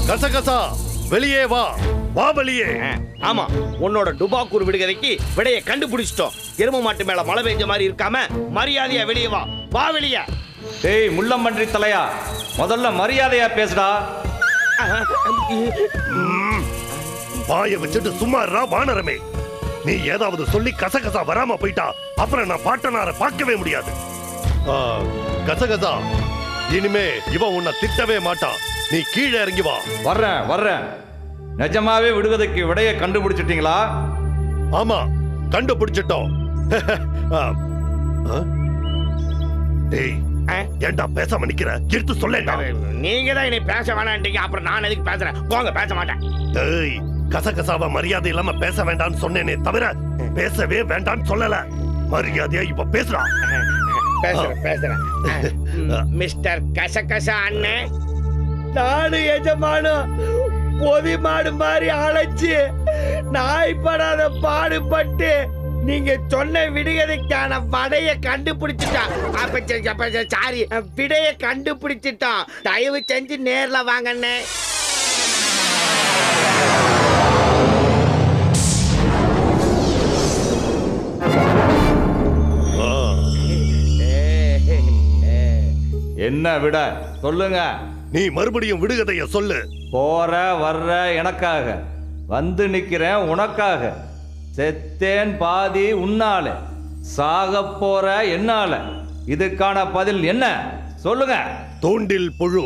கசகசா வெளியே வா, வா வெளியே. ஆமா, உன்னோட டுபாக்கூர் விடுகதைக்கு விடைய கண்டுபிடிச்சிட்டோம். எரும மாட்டு மேல மழை பெஞ்ச மாதிரி இருக்காம மரியாதையா வெளியே வா, வா வெளியே. டேய் முள்ளம்பன்றி தலையா, முதல்ல மரியாதையா பேசுடா. வாயை வச்சுட்டு சும்மா வானரமே. நீ ஏதாவது சொல்லி கசகசா வராம போயிட்டா அப்புறம் நான் பாட்டனார பார்க்கவே முடியாது. கசகசா, இனிமே இவன் உன்னை திட்டவே மாட்டான். நீ கீழே இறங்கி வா. வர்றேன். நிஜமாவே விடுவதற்கு விடைய கண்டுபிடிச்சிட்டீங்களா? ஆமா, கண்டுபிடிச்சிட்டோம். டேய், ஏன்டா பேசாம நிக்கிற? எடுத்து சொல்லேன்டா. நீங்க தான் என்னை பேச வேணான்றீங்க, அப்புறம் நான் எதுக்கு பேசுறேன்? போங்க, பேச மாட்டேன். டேய், கசகசாவ மரியாதை இல்லாம பேச வேண்டாம்னு சொன்னேனே தவிர பேசவே வேண்டாம்னு சொல்லல. மரியாதையா இப்ப பேசுறா. பேசுறேன். மிஸ்டர் கசகசா அண்ணே, நானு எஜமானும் பொதி மாடு மாதிரி அழைச்சு நாய்படாத பாடுபட்டு நீங்க சொன்ன விடுகதைக்கான வடைய கண்டுபிடிச்சிட்டான். சாரி, விடைய கண்டுபிடிச்சிட்டான். தயவு செஞ்சு நேர்ல வாங்கண்ணே. என்ன விட சொல்லுங்க. நீ மறுபடியும் விடுகதைய சொல்லு. போற வர்ற எனக்காக, வந்து நிக்கிறேன் உனக்காக. செத்தேன் பாதி உன்னால, சாக போற என்னால. இதுக்கான பதில் என்ன சொல்லுங்க. தூண்டில் புழு.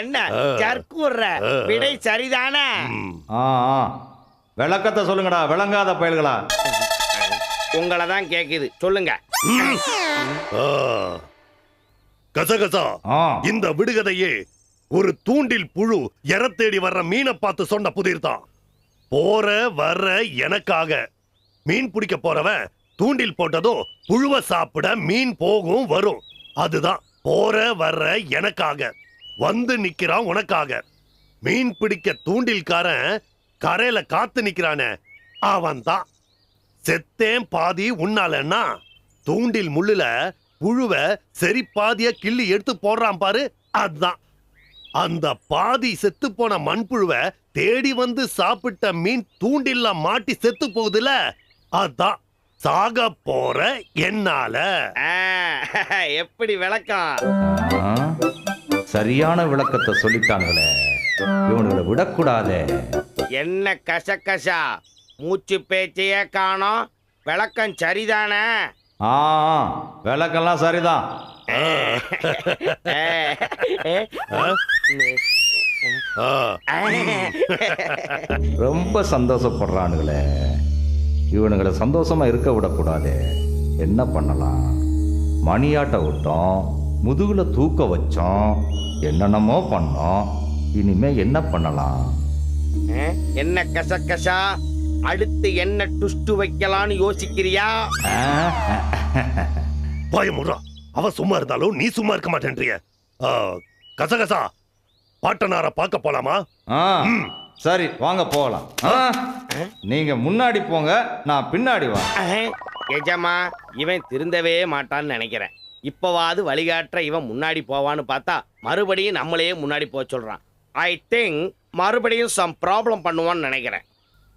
என்ன சர்க்குற விடை சரிதானே? விளக்கத்தை சொல்லுங்கடா, விளங்காத பயல்களா. உங்களை தான் கேக்குது, சொல்லுங்க. கசகசா, இந்த விடுகதையே ஒரு தூண்டில் புழு எர தேடி வர்ற மீனை பார்த்து சொன்ன புதிர் தான். போற வர்ற எனக்காக. மீன் பிடிக்க போறவன் தூண்டில் போட்டதும் புழுவை சாப்பிட மீன் போகும் வரும். அதுதான் போற வர்ற எனக்காக. வந்து நிக்கிறான் உனக்காக. மீன் பிடிக்க தூண்டில்காரன் கரையில காத்து நிக்கிறானே, அவன் தான். செத்தேன் பாதி உன்னாலன்னா தூண்டில் முள்ளுல புழுவை சரி பாதிய கிள்ளி எடுத்து போடுறான் பாரு, அதுதான். அந்த பாதி செத்து போன மண்புழுவை தேடி வந்து சாப்பிட்ட மீன் தூண்டில்ல மாட்டி செத்து போகுதுல, அதான் சாக போற என்னால. எப்படி விளக்கம்? சரியான விளக்கத்தை சொல்லிட்டாங்களே, இவனுங்களை விடக்கூடாதே. என்ன கசகசா, மூச்சு பேச்சையே காணோம். விளக்கம் சரிதானே? விளக்கெல்லாம் சரிதான். ரொம்ப சந்தோஷப்படுறானுங்களே, இவனுங்களை சந்தோஷமா இருக்க விடக்கூடாது. என்ன பண்ணலாம்? மணியாட்ட விட்டோம், முதுகுல தூக்க வச்சோம், என்னென்னமோ பண்ணோம். இனிமே என்ன பண்ணலாம்? என்ன கசகசா, அடுத்து என்ன டுஸ்ட் வைக்கலாம்னு யோசிக்கிறியா? பயமுறா, அவ சும்மா இருந்தாலும் நீ சும்மா இருக்க மாட்டேன்றிய. கசகசா, பாட்டனார பார்க்க போலாமா? சரி, வாங்க போகலாம். நீங்க முன்னாடி போங்க, நான் பின்னாடி வா. எஜமா, இவன் திருந்தவே மாட்டான்னு நினைக்கிறேன். இப்பவாது வழிகாட்டுற இவன் முன்னாடி போவான்னு பார்த்தா மறுபடியும் நம்மளையே முன்னாடி போக சொல்றான். ஐ திங்க் மறுபடியும் சம் ப்ராப்ளம் பண்ணுவான்னு நினைக்கிறேன்.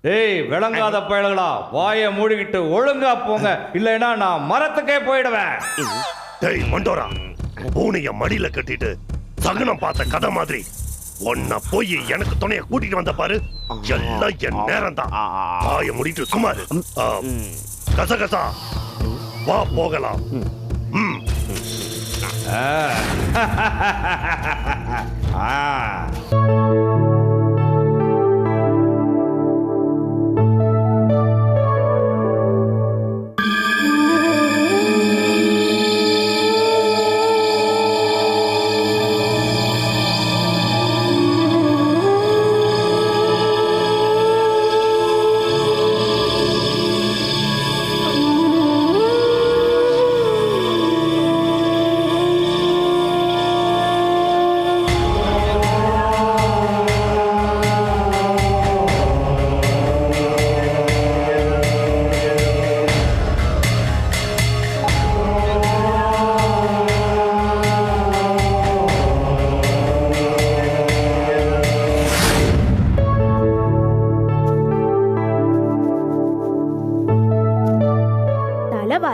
ஏய் விளங்காத பயல்களா, வாயை மூடிக்கிட்டு ஒழுங்கா போங்க, இல்லைன்னா நான் மரத்துக்கே போயிடுவேன். டேய் மண்டோரா, பூனைய மடியில கட்டிட்டு சகுனம் பார்த்த கதை மாதிரி ஒன்ன போய் எனக்கு துணைய கூட்டிட்டு வந்த பாரு, எல்லாம் என் நேரம் தான். வாயை மூடிட்டு சுமாரு. கசகசா, வா போகலாம்.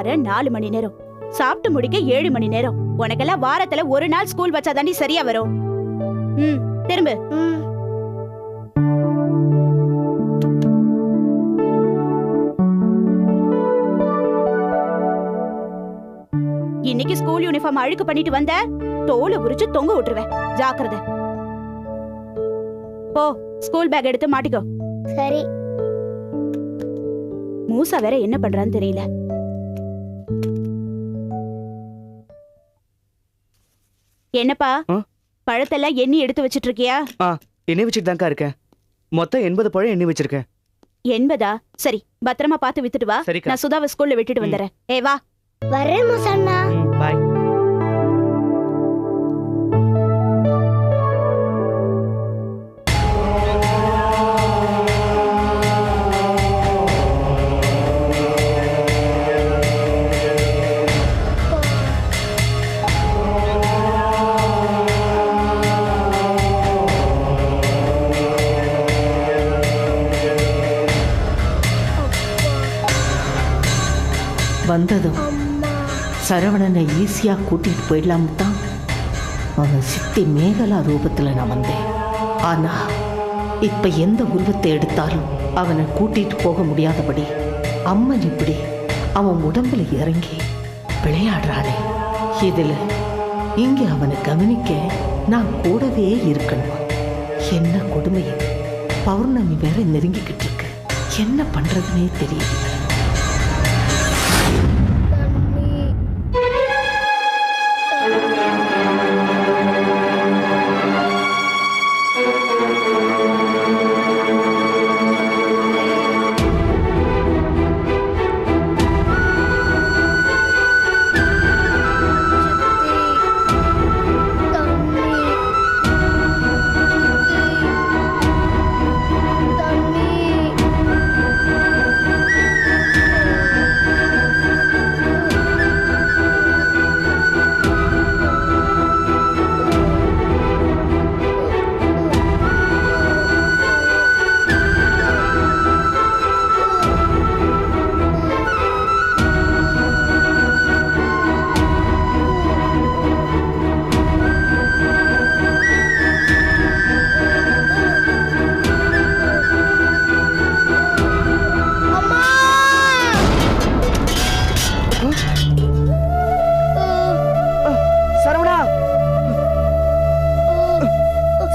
வர 4 மணி நேரம், சாப்பிட்டு முடிக்க 7 மணி நேரம். உனக்கெல்லாம் வாரத்துல ஒரு நாள் ஸ்கூல் வச்சாதாண்டி சரியா வரும். திரும்ப. இன்னைக்கு ஸ்கூல் யூனிஃபார்ம் அழுக்கு பண்ணிட்டு வந்த தோலை உரிச்சு தொங்க விட்டுருவேன். ஜாக்கிரதை. போ, ஸ்கூல் பேக் எடுத்து மாட்டிக்கோ. சரி. மூசா வேற என்ன பண்றான்னு தெரியல. என்னப்பா பழத்தெல்லாம் எண்ணி எடுத்து வச்சிட்டு இருக்கியா? எண்ணி வச்சுட்டு தான்க்கா இருக்கேன். மொத்தம் 80 பழம் எண்ணி வச்சிருக்கேன். 80? சரி, பத்திரமா பார்த்து வித்துட்டு வா. நான் சுதாவை ஸ்கூல்ல விட்டுட்டு வந்துறேன். வா. வரேன் மூசண்ணா. பாய். வந்ததும் சரவணனை ஈஸியா கூட்டிட்டு போயிடலாம் தான் அவன் சித்தி மேகலா ரூபத்துல நான் வந்தேன். ஆனா இப்ப எந்த உருவத்தை எடுத்தாலும் அவனை கூட்டிட்டு போக முடியாதபடி அம்மன் இப்படி அவன் உடம்புல இறங்கி விளையாடுறானே. இதுல இங்க அவனை கவனிக்க நான் கூடவே இருக்கணும். என்ன கொடுமை! பௌர்ணமி வேற நெருங்கிக்கிட்டு இருக்கு. என்ன பண்றதுன்னே தெரியல.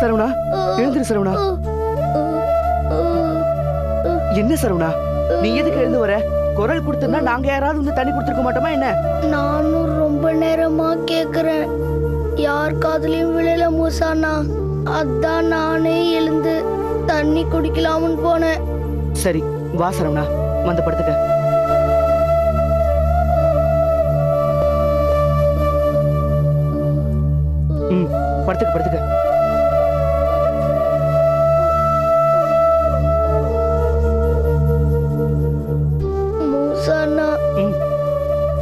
சரவணா, எழுந்திரு சரவணா. என்ன சரவணா, நீ எதுக்கு எழுந்து வர? குரல் கொடுத்திருந்தா நாங்க யாராவது வந்து தண்ணி கொடுத்துருக்க மாட்டோமா என்ன? நானும் ரொம்ப நேரமா கேக்குறேன், யார் காதுலயும் விழல மூசாண்ணா. அதான் நானே எழுந்து தண்ணி குடிக்கலாம்னு போனேன். சரி வா சரவணா, வந்து படுத்துக்க. படுத்துக்க படுத்துக்க.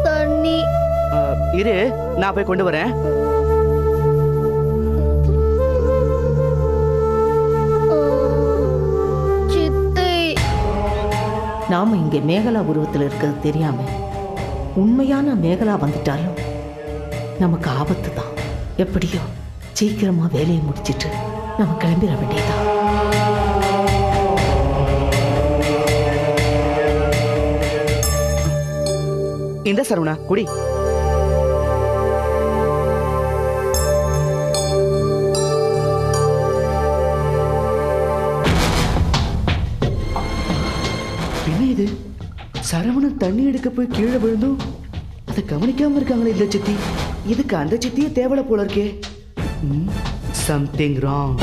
தண்ணி இரு, நான் போய் கொண்டு வரேன். நாம இங்க மேகலா உருவத்தில் இருக்கிறது தெரியாம உண்மையான மேகலா வந்துட்டாலும் நமக்கு ஆபத்து தான். எப்படியோ சீக்கிரமா வேலையை முடிச்சிட்டு நம்ம கிளம்பிட வேண்டியதான். இந்த சரவணா குடி. என்ன இது? சரவணன் தண்ணி எடுக்க போய் கீழே விழுந்தும் அதை கவனிக்காம இருக்காங்களே இந்த சித்தி. இதுக்கு அந்த சித்தியே தேவலை போல இருக்கே. Something wrong.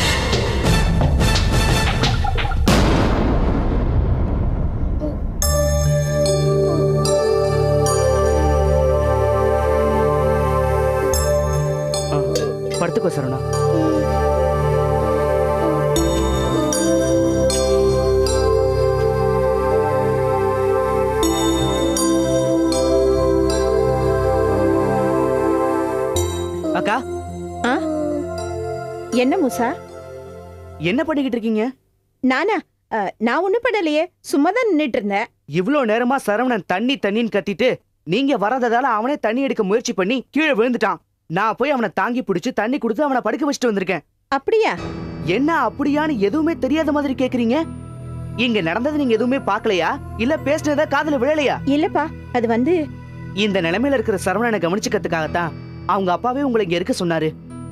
படுத்துக்கோ சரவணா. அக்கா, என்ன மூசா, என்ன பண்ணிக்கிட்டு இருக்கீங்க? நானா? நான் ஒண்ணும் பண்ணலையே, சும்மா தான் நின்னுட்டு இருந்தேன். இவ்வளவு நேரமா சரவணன் தண்ணி தண்ணின்னு கத்திட்டு நீங்க வராததால அவனே தண்ணி எடுக்க முயற்சி பண்ணி கீழே விழுந்துட்டான். நான் போய் அவனை தாங்கி பிடிச்சு தண்ணி கொடுத்து அவனை படுக்க வச்சுட்டு வந்திருக்கேன். அப்படியா? என்ன அப்படியான்னு எதுவுமே தெரியாத மாதிரி கேக்குறீங்க? இங்க நடந்தது நீங்க எதுவுமே பாக்கலையா? இல்ல பேசினதா காதுல விழலையா? இல்லப்பா, அது வந்து இந்த நிலைமையில இருக்கிற சரவணனை கவனிச்சுக்கிறதுக்காகத்தான் அவங்க அப்பாவே உங்களை இங்க இருக்க சொன்னாரு.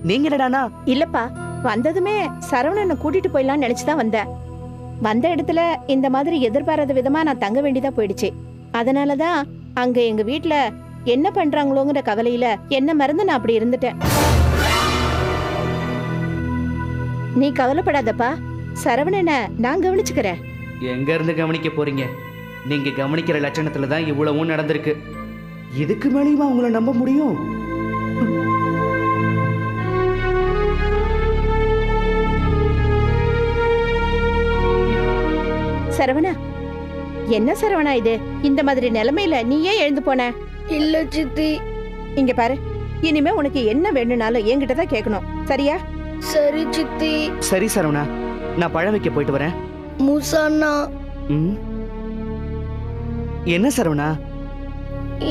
நீங்க என்னடானா? இல்லப்பா, வந்ததுமே சரவணனை கூட்டிட்டு போயிடலாம்னு நினைச்சுதான் வந்தேன். வந்த இடத்துல இந்த மாதிரி எதிர்பாராத விதமா நான் தங்க வேண்டியதா போயிடுச்சு. அதனாலதான் அங்க எங்க வீட்ல என்ன பண்றாங்களோங்கிற கவலையில என்ன மறந்து நான் அப்படி இருந்துட்டேன். நீ கவலைப்படாதப்பா, சரவணனை நான் கவனிச்சுக்கிறேன். எங்க இருந்து கவனிக்க போறீங்க? நீங்க கவனிக்கிற லட்சணத்துல தான் இவ்வளவும் நடந்திருக்கு. இதுக்கு மேலேயுமா உங்களை நம்ப முடியும்? சரவணா, என்ன சரவணா இது? இந்த மாதிரி நிலைமையில நீ ஏன் எழுந்து போன? இல்ல சித்தி. இங்க பாரு, இனிமே உனக்கு என்ன வேணும்னாலும் என்கிட்ட தான் கேட்கணும், சரியா? சரி சித்தி. சரி சரவணா, நான் பழம் வைக்க போயிட்டு வரேன். மூசாண்ணா, ம். என்ன சரவணா?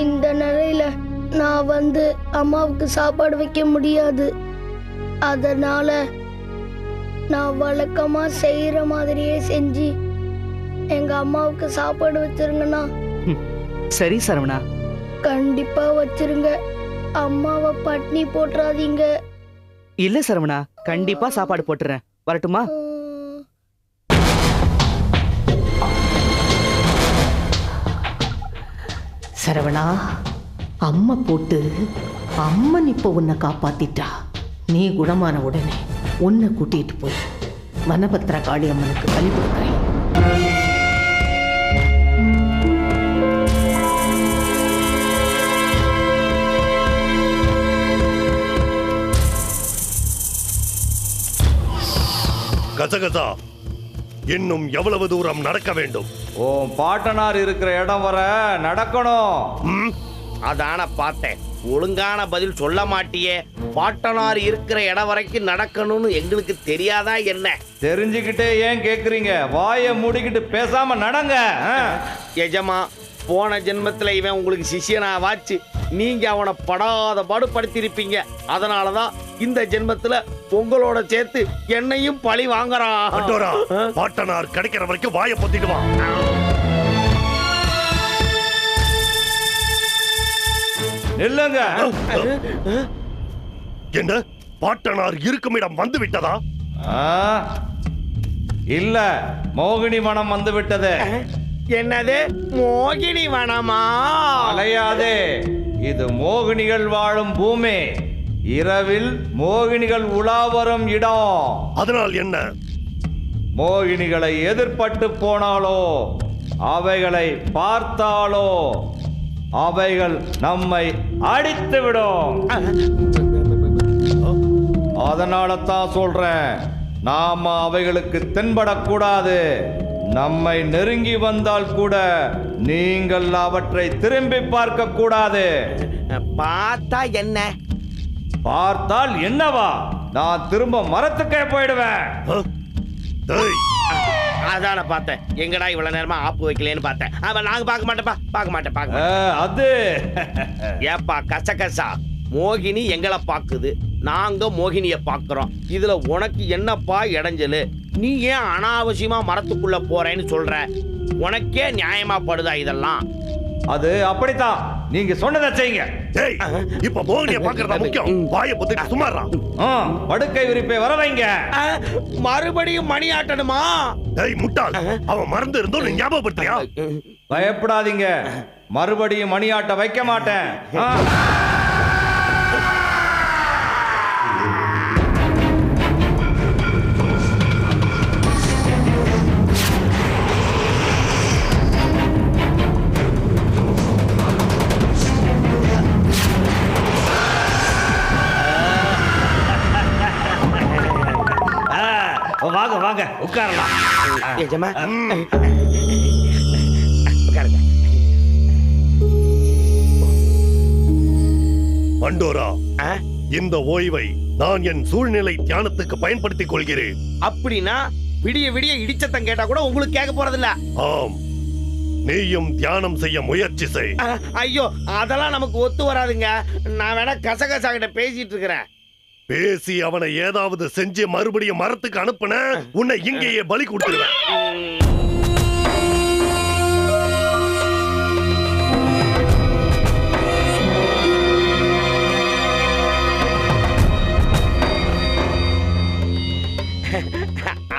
இந்த நிலையில நான் வந்து அம்மாவுக்கு சாப்பாடு வைக்க முடியாது. அதனால நான் வழக்கமா செய்யற மாதிரியே செஞ்சு எங்க அம்மாவுக்கு சாப்பாடு வச்சிருங்கண்ணா. சரி சரவணா, கண்டிப்பா வச்சிருங்க. அம்மாவை பட்னி போட்டுறாதீங்க. இல்ல சரவணா, கண்டிப்பா சாப்பாடு போட்டுறேன். வரட்டுமா? சரவணா, அம்மா போட்டு அம்மன் இப்போ உன்னை காப்பாத்திட்டா. நீ குணமான உடனே உன்னை கூட்டிட்டு போய் வனபத்திர காளி அம்மனுக்கு பலி கொடுக்குறேன். கசகசா, இன்னும் எவ்வளவு தூரம் நடக்க வேண்டும்? உன் பாட்டனார் இருக்கிற இடம் வர நடக்கணும். ம்? அதான பார்த்தேன், ஒழுங்கான பதில் சொல்ல மாட்டியே. பாட்டனார் இருக்கிற இடம் வரைக்கும் நடக்கணும்னு எங்களுக்கு தெரியாதா என்ன? தெரிஞ்சுக்கிட்டே ஏன் கேக்குறீங்க? வாயை மூடிக்கிட்டு பேசாம நடங்க. எஜமா, போன ஜென்மத்துல இவன் உங்களுக்கு சிஷியனாவாச்சு. நீங்க அவனை படாத பாடுபடுத்திருப்பீங்க. அதனாலதான் இந்த ஜென்மத்துல உங்களோட சேர்த்து என்னையும் பழி வாங்குறான். பண்டோரா, பாட்டனார் கிடைக்கிற வரைக்கும் வாயை பொத்திட்டு வா. நில்லுங்க. என்ன, பாட்டனார் இருக்கும் இடம் வந்து விட்டதா? ஆ, இல்ல, மோகினி மனம் வந்து விட்டது. என்னது மோகினி வனமா? அலையாதே, இது மோகினிகள் வாழும் பூமி. இரவில் மோகினிகள் உலா வரும் இடம். அதனால் என்ன? மோகினிகளை எதிர்பட்டு போனாலோ, அவைகளை பார்த்தாலோ, அவைகள் நம்மை அடித்து விடும். அதனால தான் சொல்றேன், நாம அவைகளுக்கு தென்படக்கூடாது. நம்மை நெருங்கி வந்தால் கூட நீங்கள் அவற்றை திரும்பி பார்க்க கூடாது. பார்த்தா என்ன? பார்த்தால் என்னவா? நான் திரும்ப மரத்துக்கே போயிடுவேன். டேய், அதான பார்த்தேன். எங்கடா இவ்வளவு நேரமா ஆப்பு வைக்கலன்னு பார்த்தேன். அவன் நாங்க பார்க்க மாட்டேப்பா, பார்க்க மாட்டேன். அது ஏப்பா கசகசா, மோகினி எங்களை பாக்குது, நாங்க மோகினிய பாக்குறோம். இதுல உனக்கு என்னப்பா இடைஞ்சலு? நீ ஏன் அனாவசியமா மரத்துக்குள்ள போறேன்னு சொல்ற? உனக்கே நியாயமா படுதா இதெல்லாம்? அது அப்படித்தான். நீங்க சொன்னதை செய்யுங்க. டேய், இப்ப மோகினிய பாக்குறதா முக்கியம். வாயை பொத்திட்டு சும்மாறா. படுக்கை விரிப்பை வர வைங்க. மறுபடியும் மணி ஆட்டணுமா? டேய் முட்டாள், அவன் மறந்து இருந்தோம், நீ ஞாபகப்படுத்தியா? பயப்படாதீங்க, மறுபடியும் மணியாட்ட வைக்க மாட்டேன். வாங்க வாங்க, உட்காரலாம். எஜமா, உட்காருங்க. பண்டோரா, இந்த ஓய்வை நான் என் சூழ்நிலை தியானத்துக்கு பயன்படுத்திக் கொள்கிறேன். அப்படின்னா விடிய விடிய இடிச்சத்தம் கேட்டா கூட உங்களுக்கு கேட்க போறதில்ல. ஆம், நீயும் தியானம் செய்ய முயற்சி செய். ஐயோ அதெல்லாம் நமக்கு ஒத்து வராதுங்க. நான் வேணா கசகசா கிட்ட பேசிட்டு இருக்கிறேன். பேசி அவனை ஏதாவது செஞ்சு மறுபடியும் மரத்துக்கு அனுப்புன உன்னை இங்கேயே பலி கொடுத்துருவேன்.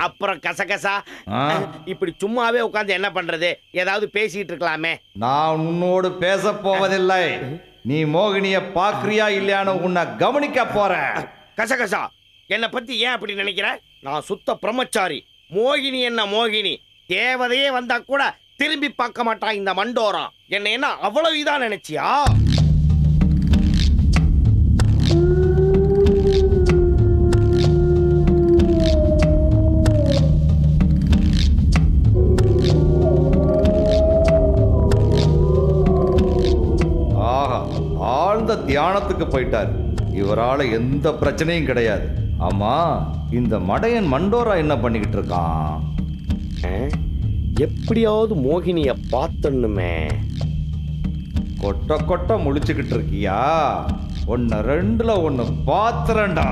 அப்புறம் கசகசா இப்படி சும்மாவே உட்கார்ந்து என்ன பண்றது? ஏதாவது பேசிட்டு இருக்கலாமே. நான் உன்னோடு பேச போவதில்லை. நீ மோகினிய பாக்குறியா இல்லையான்னு உன்னை கவனிக்க போறேன். கசகசா என்னை பத்தி ஏன் அப்படி நினைக்கிற? நான் சுத்த பிரம்மச்சாரி. மோகினி என்ன மோகினி, தேவதையே வந்தா கூட திரும்பி பார்க்க மாட்டான் இந்த மண்டோரா. என்ன என்ன அவ்வளவு இதா நினைச்சியா? ஆழ்ந்த தியானத்துக்கு போயிட்டார். இவரால எந்த பிரச்சனையும் கிடையாது. ஆமா, இந்த மடையன் மண்டோரா என்ன பண்ணிக்கிட்டு இருக்கான்? எப்படியாவது மோகினிய பார்த்தனுமே. கொட்ட கொட்ட முழிச்சுக்கிட்டு இருக்கியா? ஒன்னு ரெண்டுல ஒன்னு பாத்துறேன்டா.